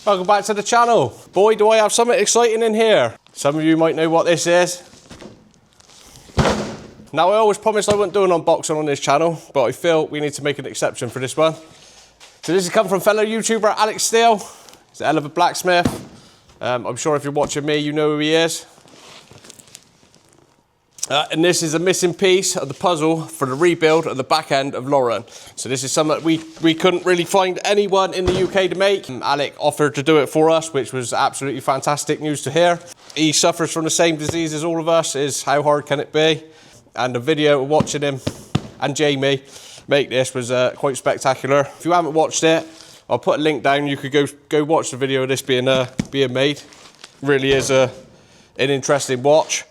Welcome back to the channel. Boy, do I have something exciting in here. Some of you might know what this is. Now, I always promised I wouldn't do an unboxing on this channel, but I feel we need to make an exception for this one. So this has come from fellow YouTuber Alec Steele. He's a hell of a blacksmith. I'm sure if you're watching me, you know who he is. And this is a missing piece of the puzzle for the rebuild of the back end of Lauren. So this is something we couldn't really find anyone in the UK to make. Alec offered to do it for us, which was absolutely fantastic news to hear. He suffers from the same disease as all of us, is how hard can it be? And the video of watching him and Jamie make this was quite spectacular. If you haven't watched it, I'll put a link down. You could go watch the video of this being made. Really is an interesting watch.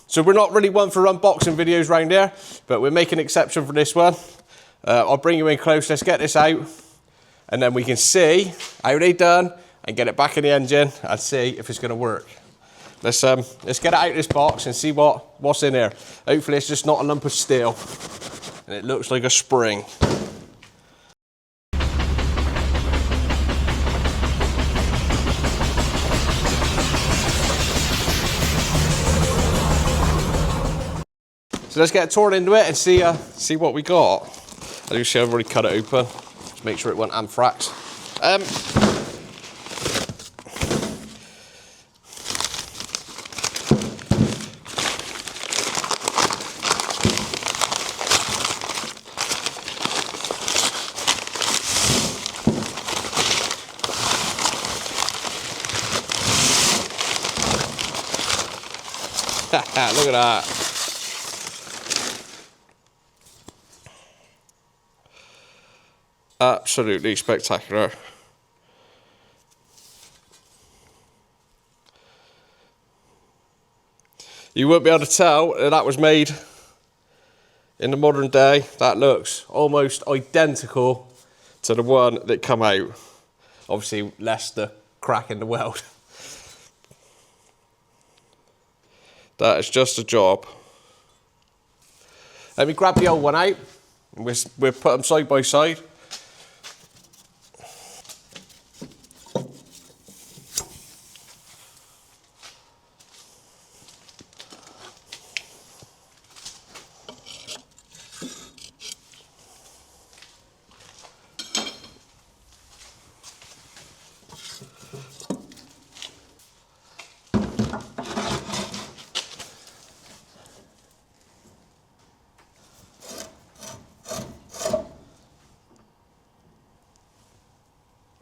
So we're not really one for unboxing videos around here, but we're making an exception for this one. I'll bring you in close, let's get this out, and then we can see how they done and get it back in the engine and see if it's gonna work. Let's get it out of this box and see what's in there. Hopefully it's just not a lump of steel and it looks like a spring. So let's get torn into it and see what we got. As you see, I've already cut it open to make sure it wasn't anthrax. Look at that. Absolutely spectacular. You won't be able to tell that was made in the modern day. That looks almost identical to the one that come out. Obviously less the crack in the weld. That is just a job. Let me grab the old one out and we'll put them side by side.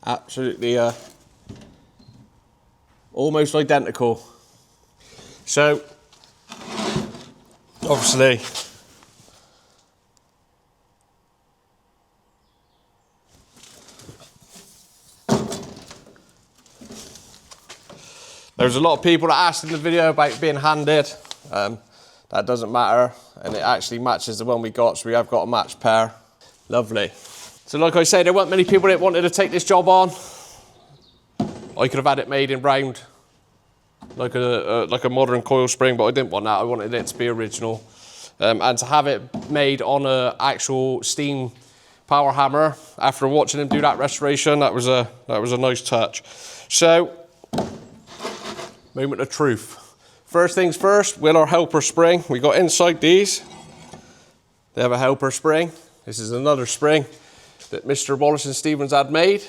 Absolutely almost identical. So obviously there's a lot of people that asked in the video about being handed. That doesn't matter, and it actually matches the one we got, so we have got a matched pair. Lovely. So like I say, there weren't many people that wanted to take this job on. I could have had it made in round, like a modern coil spring, but I didn't want that. I wanted it to be original. And to have it made on an actual steam power hammer, after watching him do that restoration, that was a nice touch. So, moment of truth. First things first, will our helper spring. We got inside these. They have a helper spring. This is another spring that Mr. Wallace and Stevens had made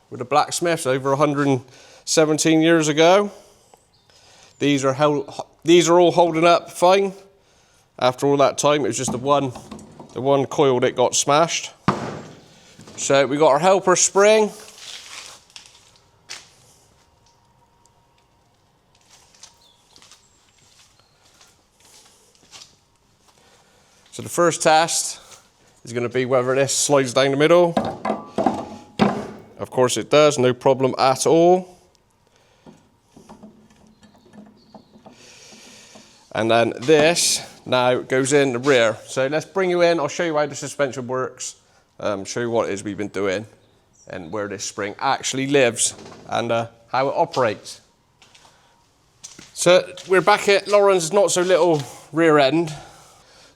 with the Blacksmiths over 117 years ago. These are all holding up fine. After all that time, it was just the one coil that got smashed. So we got our helper spring. So the first test is going to be whether this slides down the middle. Of course it does, no problem at all. And then this now goes in the rear. So let's bring you in, I'll show you how the suspension works, show you what it is we've been doing and where this spring actually lives and how it operates. So we're back at Lauren's not so little rear end.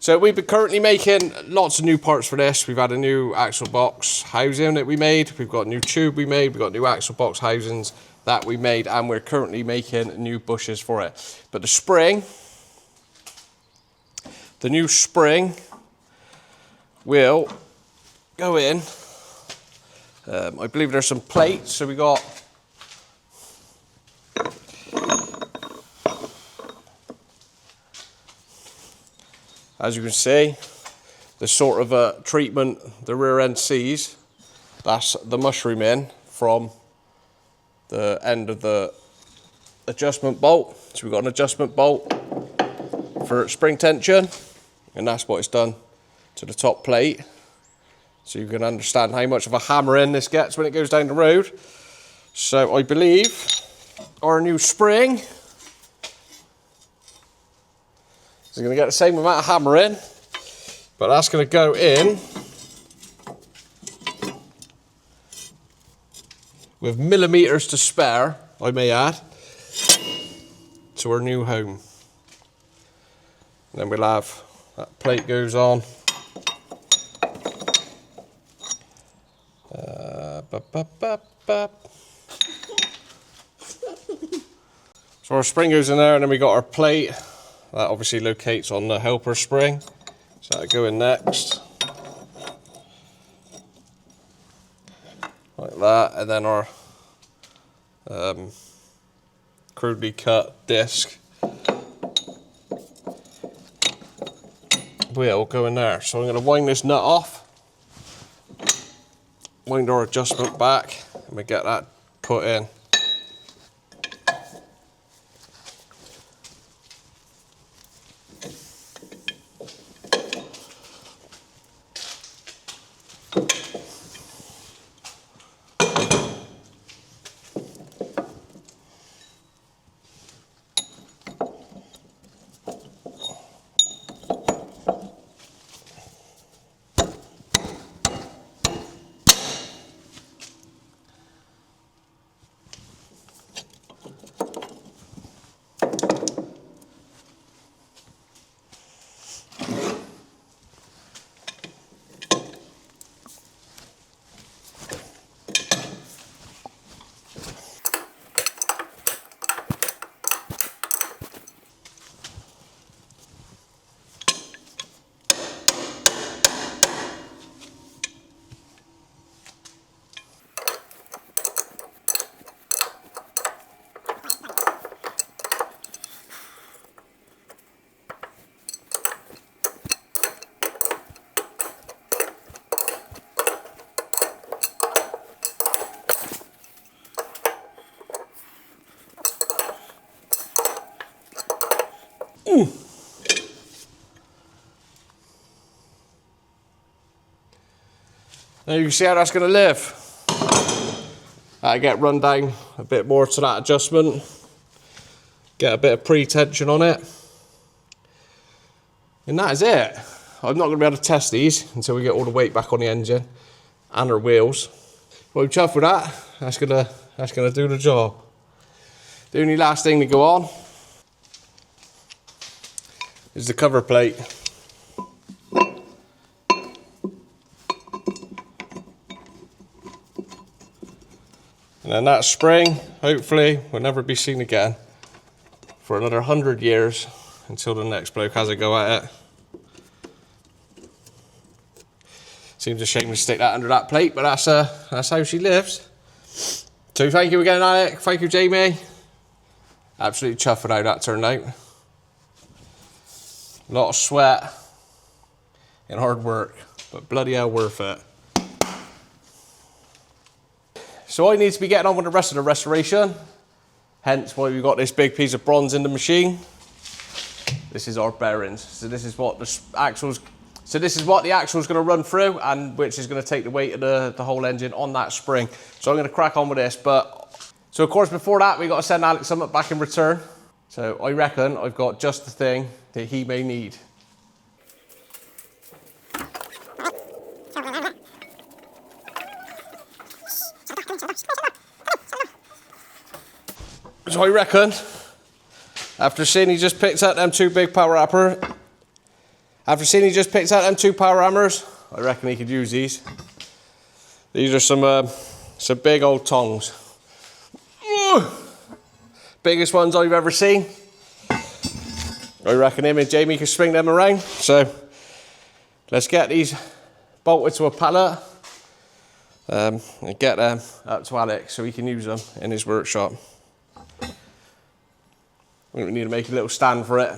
So we've been currently making lots of new parts for this. We've had a new axle box housing that we made. We've got a new tube we made. We've got new axle box housings that we made, and we're currently making new bushes for it. But the spring, the new spring will go in. I believe there's some plates. So we got as you can see, the sort of treatment the rear end sees, that's the mushroom in from the end of the adjustment bolt. So we've got an adjustment bolt for spring tension, and that's what it's done to the top plate. So you can understand how much of a hammering this gets when it goes down the road. So I believe our new spring is going to get the same amount of hammering, but that's going to go in with millimeters to spare, I may add, to our new home. And then we'll have, that plate goes on. So our spring goes in there, and then we got our plate. That obviously locates on the helper spring, so that'll go in next. Like that, and then our crudely cut disc will go in there. So I'm going to wind this nut off, wind our adjustment back, and we get that put in. Now you can see how that's going to live. I get run down a bit more to that adjustment, get a bit of pre-tension on it, and that is it. I'm not going to be able to test these until we get all the weight back on the engine and our wheels. But we're chuffed with that. That's gonna do the job. The only last thing to go on is the cover plate. And then that spring, hopefully, will never be seen again for another 100 years until the next bloke has a go at it. Seems a shame to stick that under that plate, but that's how she lives. So thank you again, Alec. Thank you, Jamie. Absolutely chuffed with how that turned out. A lot of sweat and hard work, but bloody hell worth it. So I need to be getting on with the rest of the restoration, hence why we've got this big piece of bronze in the machine. This is our bearings. So this is what the axle's going to run through, and which is going to take the weight of the whole engine on that spring. So I'm going to crack on with this. So of course before that we got to send Alec something back in return. So I reckon I've got just the thing that he may need. So I reckon, after seeing he just picked up them two big power wrapper, After seeing he just picked out them 2 power hammers, I reckon he could use these. These are some big old tongs. Biggest ones I've ever seen. I reckon him and Jamie can swing them around. So let's get these bolted to a pallet and get them up to Alec so he can use them in his workshop. I think we need to make a little stand for it.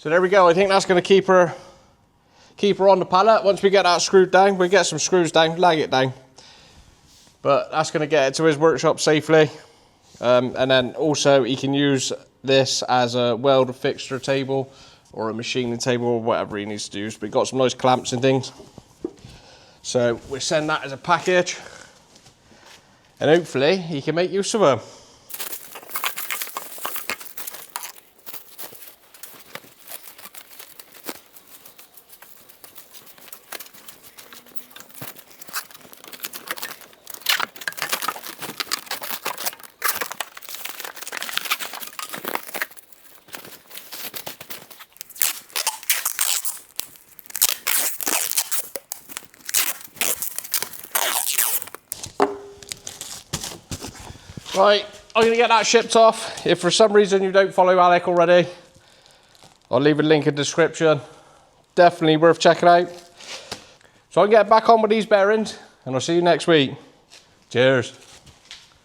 So there we go. I think that's going to keep her on the pallet. Once we get that screwed down, we'll get some screws down, lag it down. But that's going to get it to his workshop safely. And then also he can use this as a weld fixture table or a machining table or whatever he needs to use. But we've got some nice clamps and things. So we'll send that as a package. And hopefully he can make use of them. Right, I'm going to get that shipped off. If for some reason you don't follow Alec already, I'll leave a link in the description. Definitely worth checking out. So I'll get back on with these bearings and I'll see you next week. Cheers.